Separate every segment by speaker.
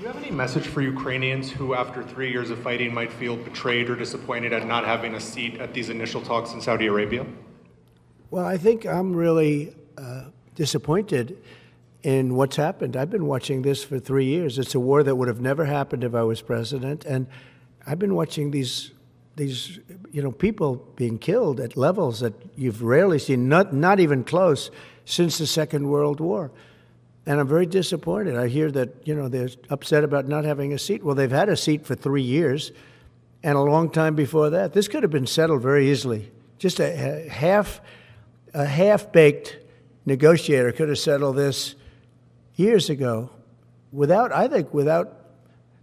Speaker 1: you have any message for Ukrainians who, after 3 years of fighting, might feel betrayed or disappointed at not having a seat at these initial talks in Saudi Arabia?
Speaker 2: Well, I think I'm really disappointed in what's happened. I've been watching this for 3 years. It's a war that would have never happened if I was president, and I've been watching these people being killed at levels that you've rarely seen, not even close, since the Second World War. And I'm very disappointed. I hear that, they're upset about not having a seat. Well, they've had a seat for 3 years and a long time before that. This could have been settled very easily. Just a half-baked negotiator could have settled this years ago without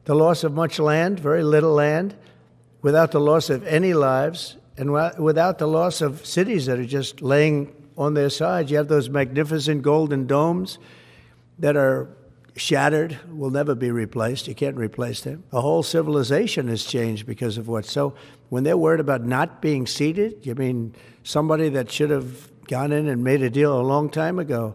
Speaker 2: the loss of much land, very little land, without the loss of any lives, and without the loss of cities that are just laying on their sides. You have those magnificent golden domes that are shattered, will never be replaced. You can't replace them. A whole civilization has changed because of what. So when they're worried about not being seated, you mean somebody that should have gone in and made a deal a long time ago?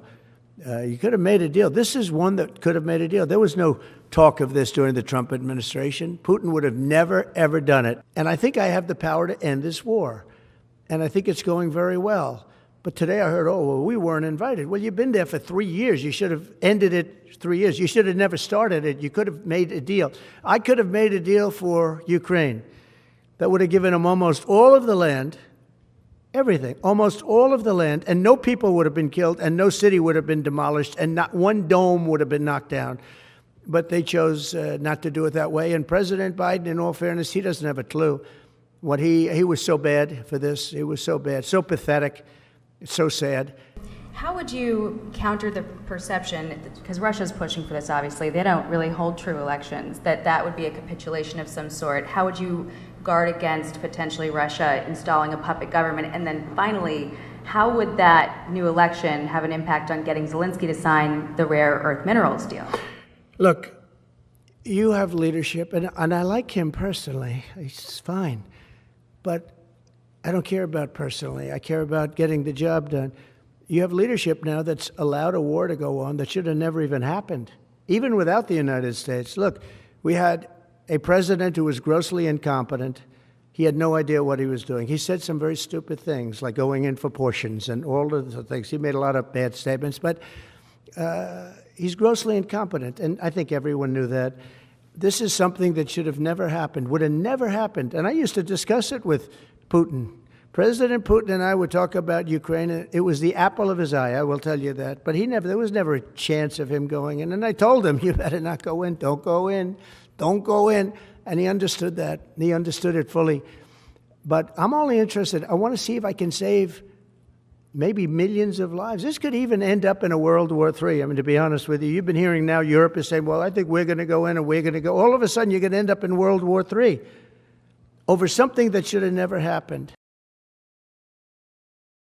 Speaker 2: You could have made a deal. This is one that could have made a deal. There was no talk of this during the Trump administration. Putin would have never, ever done it. And I think I have the power to end this war. And I think it's going very well. But today I heard, we weren't invited. Well, you've been there for 3 years. You should have ended it 3 years. You should have never started it. You could have made a deal. I could have made a deal for Ukraine that would have given them almost all of the land, everything, almost all of the land, and no people would have been killed, and no city would have been demolished, and not one dome would have been knocked down. But they chose not to do it that way. And President Biden, in all fairness, he doesn't have a clue. He was so bad for this. He was so bad, so pathetic. It's so sad.
Speaker 3: How would you counter the perception, because Russia's pushing for this, obviously, they don't really hold true elections, that would be a capitulation of some sort. How would you guard against potentially Russia installing a puppet government? And then finally, how would that new election have an impact on getting Zelensky to sign the rare earth minerals deal?
Speaker 2: Look, you have leadership, and I like him personally. He's fine. But I don't care about personally. I care about getting the job done. You have leadership now that's allowed a war to go on that should have never even happened, even without the United States. Look, we had a president who was grossly incompetent. He had no idea what he was doing. He said some very stupid things, like going in for portions and all of the things. He made a lot of bad statements, but he's grossly incompetent, and I think everyone knew that. This is something that should have never happened, would have never happened. And I used to discuss it with Putin. President Putin and I would talk about Ukraine. It was the apple of his eye, I will tell you that. But there was never a chance of him going in. And I told him, you better not go in. Don't go in. Don't go in. And he understood that. He understood it fully. But I'm only interested. I want to see if I can save maybe millions of lives. This could even end up in a World War III. I mean, to be honest with you, you've been hearing now Europe is saying, well, I think we're going to go in and we're going to go. All of a sudden, you're going to end up in World War III over something that should have never happened.